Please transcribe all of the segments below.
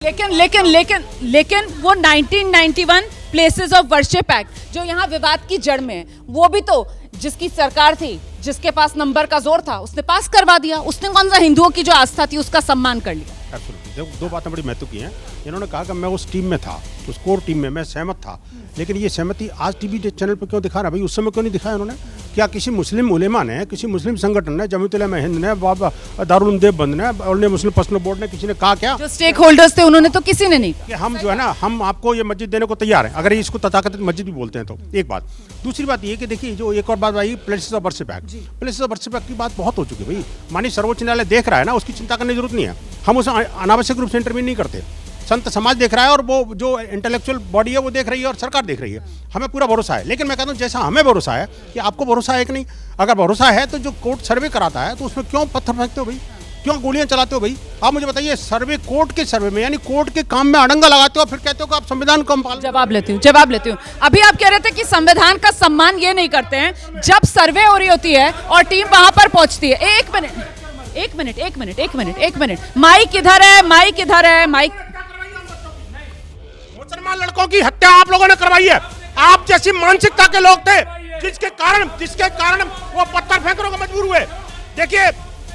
लेकिन लेकिन लेकिन लेकिन वो 1991 प्लेसेस ऑफ वर्शिप एक्ट जो यहाँ विवाद की जड़ में है, वो भी तो जिसकी सरकार थी, जिसके पास नंबर का जोर था, उसने पास करवा दिया। उसने कौन सा हिंदुओं की जो आस्था थी उसका सम्मान कर लिया। दो बातें बड़ी महत्व की हैं। इन्होंने कहा कि मैं उस टीम में था, उस कोर टीम में मैं सहमत था, लेकिन ये सहमति आज टीवी चैनल पर क्यों दिखा रहा है भाई? उस समय क्यों नहीं दिखाया उन्होंने? क्या किसी मुस्लिम उलेमा ने, किसी मुस्लिम संगठन ने, जमीयत उलमा हिंद ने, बाबा दारुल उलूम देवबंद ने और मुस्लिम पर्सनल बोर्ड ने, किसी ने कहा क्या? जो स्टेक होल्डर्स थे उन्होंने तो किसी ने नहीं कि हम जो है ना, हम आपको ये मस्जिद देने को तैयार हैं, अगर इसको तथाकथित मस्जिद भी बोलते हैं तो। एक बात। दूसरी बात ये कि देखिए, जो एक और बात आई places of worship act. Places of worship act की बात बहुत हो चुकी है भाई। माननीय सर्वोच्च न्यायालय देख रहा है ना, उसकी चिंता करने की जरूरत नहीं है। हम उसे अनावश्यक रूप से इंटरवीन नहीं करते। संत समाज देख रहा है और वो जो इंटेलेक्चुअल बॉडी है वो देख रही है और सरकार देख रही है। हमें पूरा भरोसा है। लेकिन मैं कहता हूँ जैसा हमें भरोसा है कि आपको भरोसा है कि नहीं। अगर भरोसा है तो जो कोर्ट सर्वे कराता है तो उसमें क्यों पत्थर फेंकते हो भाई? क्यों गोलियां चलाते हो भाई? आप मुझे बताइए, सर्वे कोर्ट के सर्वे में, यानी कोर्ट के काम में अड़ंगा लगाते हो, फिर कहते हो कि आप संविधान को हम पालन। जवाब लेती हूँ। अभी आप कह रहे थे कि संविधान का सम्मान ये नहीं करते हैं जब सर्वे हो रही होती है और टीम वहां पर पहुंचती है। एक मिनट, माइक किधर है? माइक। मुसलमान लड़कों की हत्या आप लोगों ने करवाई है। आप जैसी मानसिकता के लोग थे जिसके कारण वो पत्थर फेंकने को मजबूर हुए। देखिए,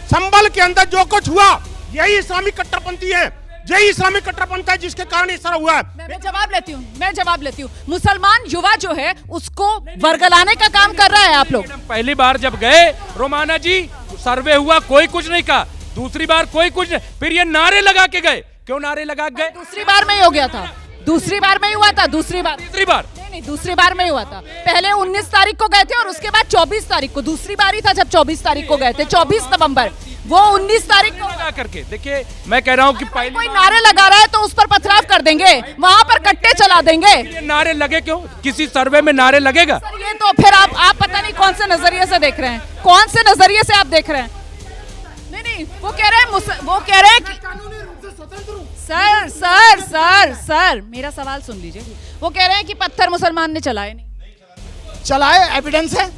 संभल के अंदर जो कुछ हुआ, यही इस्लामिक कट्टरपंथी है, यही इस्लामिक कट्टरपंथी है जिसके कारण इस तरह हुआ है। मैं जवाब लेती हूँ। मुसलमान युवा जो है उसको वर्गलाने का काम कर रहा है आप लोग। पहली बार जब गए रोमाना जी, सर्वे हुआ, कोई कुछ नहीं कहा। दूसरी बार कोई कुछ नहीं, फिर ये नारे लगा के गए। क्यों नारे लगा के गए? दूसरी बार में ही हो गया था। दूसरी बार में ही हुआ था। दूसरी बार दूसरी बार में ही हुआ था। पहले 19 तारीख को गए थे और उसके बाद 24 तारीख को। दूसरी बार ही था जब 24 तारीख को गए थे, 24 नवंबर। वो 19 तारीख को लगा करके देखिए, मैं कह रहा हूँ कि पहले कोई नारे लगा रहा है तो उस पर पथराव कर देंगे, वहाँ पर कट्टे चला देंगे। ये नारे लगे क्यों? किसी सर्वे में नारे लगेगा? सर ये तो फिर आप पता नहीं कौन से नजरिए से देख रहे हैं, कौन से नजरिए से आप देख रहे हैं। नहीं, वो कह रहे हैं सर मेरा सवाल सुन लीजिए। वो कह रहे हैं कि पत्थर मुसलमान ने चलाए नहीं। चलाए, एविडेंस है,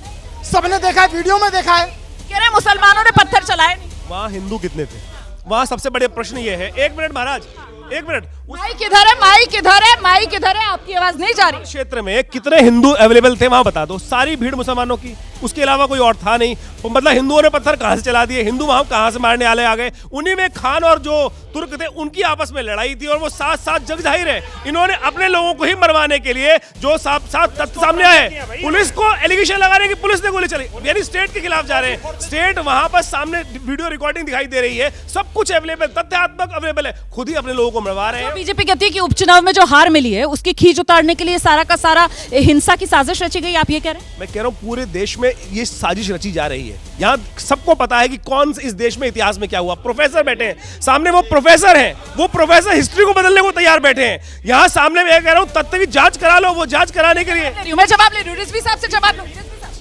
सबने देखा है, वीडियो में देखा है। कह रहे हैं मुसलमानों ने पत्थर चलाए नहीं। वहाँ हिंदू कितने थे? वहाँ सबसे बड़े प्रश्न ये है। एक मिनट महाराज, एक मिनट। माइक किधर है? आपकी आवाज नहीं जा रही। क्षेत्र में कितने हिंदू अवेलेबल थे वहाँ बता दो। सारी भीड़ मुसलमानों की, उसके अलावा कोई और था नहीं। तो मतलब हिंदुओं ने पत्थर कहाँ से चला दिए? हिंदू वहाँ कहाँ से मारने वाले आ गए? उन्हीं में खान और जो तुर्क थे उनकी आपस में लड़ाई थी और वो साथ साथ जग जाहिर है इन्होंने अपने लोगों को ही मरवाने के लिए जो साथ तथ्य सामने आए, पुलिस को एलिगेशन लगाने की पुलिस ने गोली चली, यानी स्टेट के खिलाफ जा रहे हैं। स्टेट वहां पर सामने वीडियो रिकॉर्डिंग दिखाई दे रही है, सब कुछ अवेलेबल, तथ्यात्मक अवेलेबल है, खुद ही अपने लोगों को मरवा रहे हैं। बीजेपी कहती है कि उपचुनाव में जो हार मिली है उसकी खींच उतारने के लिए सारा का सारा हिंसा की साजिश रची गई। आप ये कह रहे हैं? मैं कह रहा हूँ पूरे देश में ये साजिश रची जा रही है। यहाँ सबको पता है कि कौन इस देश में इतिहास में क्या हुआ। प्रोफेसर बैठे हैं सामने, वो प्रोफेसर हैं, वो प्रोफेसर हिस्ट्री को बदलने को तैयार बैठे हैं। यहाँ सामने मैं कह रहा हूँ तथ्य की जांच करा लो, वो जांच कराने के लिए मैं जवाब ले रही हूँ। रिजवी साहब से जवाब लूं।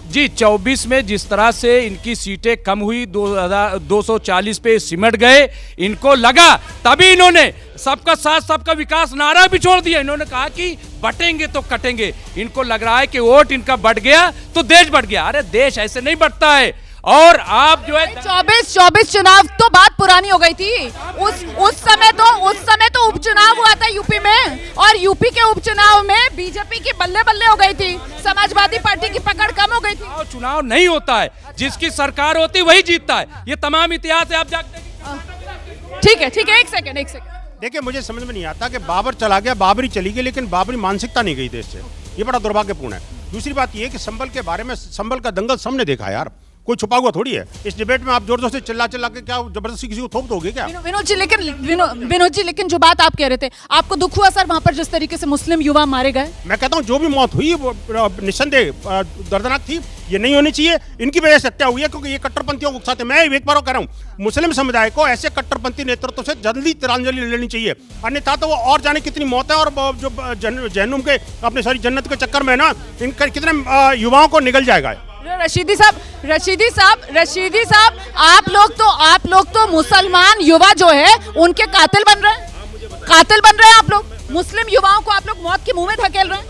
जी, 24 में जिस तरह से इनकी सीटें कम हुई, 240 पे सिमट गए, इनको लगा, तभी इन्होंने सबका साथ सबका विकास नारा भी छोड़ दिया। इन्होंने कहा कि बटेंगे तो कटेंगे। इनको लग रहा है कि वोट इनका बढ़ गया तो देश बढ़ गया। अरे देश ऐसे नहीं बढ़ता है। और आप जो है 24 चुनाव तो बात पुरानी हो गई थी। उस समय तो उपचुनाव हुआ था यूपी में, और यूपी के उपचुनाव में बीजेपी की बल्ले बल्ले हो गई थी, समाजवादी पार्टी की पकड़ कम हो गई थी। चुनाव नहीं होता है, जिसकी सरकार होती वही जीतता है। ये तमाम इतिहास है, आप जाके ठीक है, एक सेकंड। देखिए, मुझे समझ में नहीं आता कि बाबर चला गया, बाबरी चली गई, लेकिन बाबरी मानसिकता नहीं गई देश से। ये बड़ा दुर्भाग्यपूर्ण है। दूसरी बात ये कि संभल के बारे में, संभल का दंगल सबने देखा यार, कोई छुपा हुआ थोड़ी है। इस डिबेट में आप जोर जोर से चिल्ला के क्या जबरदस्ती किसी को थोप दोगे क्या? विनोद जी, लेकिन जो बात आप कह रहे थे, आपको दुख हुआ सर वहां पर जिस तरीके से मुस्लिम युवा मारे गए? मैं कहता हूँ जो भी मौत हुई वो निस्संदेह दर्दनाक थी। ये नहीं होनी चाहिए, इनकी वजह से हत्या हुई है क्योंकि ये कट्टरपंथियों को उकसाते। मैं एक बार कह रहा हूँ, मुस्लिम समुदाय को ऐसे कट्टरपंथी नेतृत्व से जल्दी तिलांजलि लेनी चाहिए, अन्यथा तो वो और जाने कितनी मौत है। और जो जहन्नुम के अपने सारी जन्नत के चक्कर में ना इनका कितने युवाओं को निगल जाएगा। रशीदी साहब, आप लोग तो मुसलमान युवा जो है उनके कातिल बन रहे हैं। आप लोग मुस्लिम युवाओं को आप लोग मौत के मुंह में धकेल रहे हैं।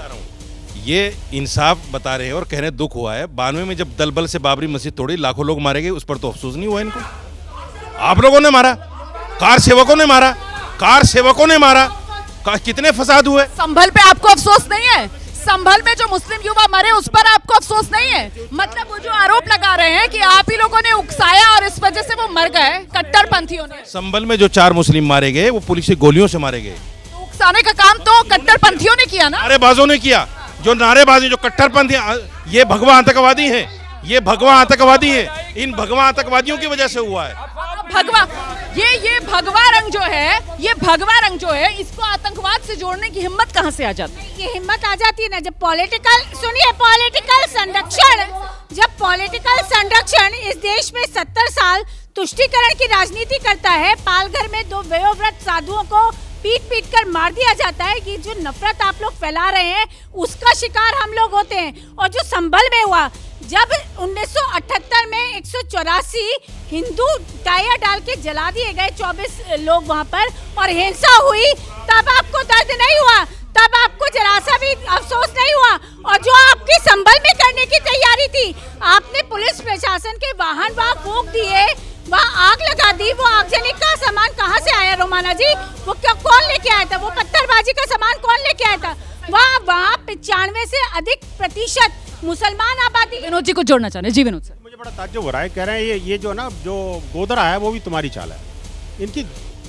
ये इंसाफ बता रहे हैं और कहने दुख हुआ है। 92 में जब दलबल से बाबरी मस्जिद तोड़ी, लाखों लोग मारे गए, उस पर तो अफसोस नहीं हुआ इनको। आप लोगों ने मारा, कार सेवकों ने मारा, कार सेवकों ने मारा, कितने फसाद हुए। संभल पे आपको अफसोस नहीं है? संभल में जो मुस्लिम युवा मरे उस पर आपको अफसोस नहीं है? मतलब वो जो आरोप लगा रहे हैं कि आप ही लोगों ने उकसाया और इस वजह से वो मर गए कट्टरपंथियों ने। संभल में जो 4 मुस्लिम मारे गए वो पुलिस की गोलियों से मारे गए। तो उकसाने का काम तो कट्टरपंथियों ने किया ना। नारेबाजों ने किया, जो नारेबाजी, जो कट्टरपंथी, ये भगवा आतंकवादी हैं, ये भगवा आतंकवादी हैं। इन भगवा आतंकवादियों की वजह से हुआ है। भगवा, ये भगवा रंग जो है, ये भगवा रंग जो है, इसको आतंकवाद से जोड़ने की हिम्मत कहाँ से आ जाती है? ये हिम्मत आ जाती है ना जब पॉलिटिकल, सुनिए, पॉलिटिकल संरक्षण, जब पॉलिटिकल संरक्षण इस देश में 70 साल तुष्टीकरण की राजनीति करता है। पालघर में 2 वयोवृद्ध साधुओं को पीट कर मार दिया जाता है। ये जो नफरत आप लोग फैला रहे हैं उसका शिकार हम लोग होते हैं। और जो संभल में हुआ, जब 1978 में 184 हिंदू टायर डाल के जला दिए गए, 24 लोग वहां पर, और हिंसा हुई, तब आपको दर्द नहीं हुआ? तब आपको जरा सा भी अफसोस नहीं हुआ? और जो आपकी संभल में करने की तैयारी थी, आपने पुलिस प्रशासन के वाहन वहां फूंक दिए, वहाँ आग लगा दी। वो आगजनी का सामान कहाँ से आया रोमाना जी? वो कौन लेके आया था? वो पत्थरबाजी का सामान कौन लेके आया था? वहाँ 95 से अधिक प्रतिशत मुसलमान आबादी। विनोद जी को जोड़ना चाह रहे हैं। जी विनोद सर। मुझे बड़ा ताज्जुब हो रहा है, कह रहे हैं ये जो ना जो गोदरा है वो भी तुम्हारी चाल है। इनकी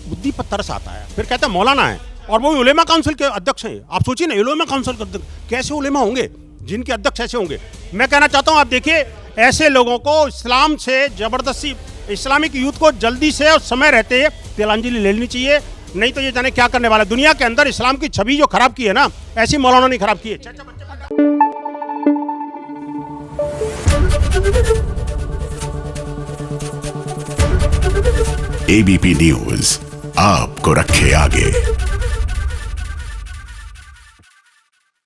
बुद्धि पर तरस आता है। फिर कहते हैं मौलाना है और वो भी उलेमा काउंसिल के अध्यक्ष हैं। आप सोचिए ना, उलेमा काउंसिल के अध्यक्ष कैसे उलेमा होंगे, जिनके अध्यक्ष ऐसे होंगे? मैं कहना चाहता हूँ, आप देखिए, ऐसे लोगों को इस्लाम से जबरदस्ती, इस्लामिक यूथ को जल्दी से और समय रहते तिलांजलि ले लेनी चाहिए, नहीं तो ये जाने क्या करने वाला। दुनिया के अंदर इस्लाम की छवि जो खराब की है ना, ऐसी मौलाना ने खराब की है। एबीपी न्यूज आपको रखे आगे।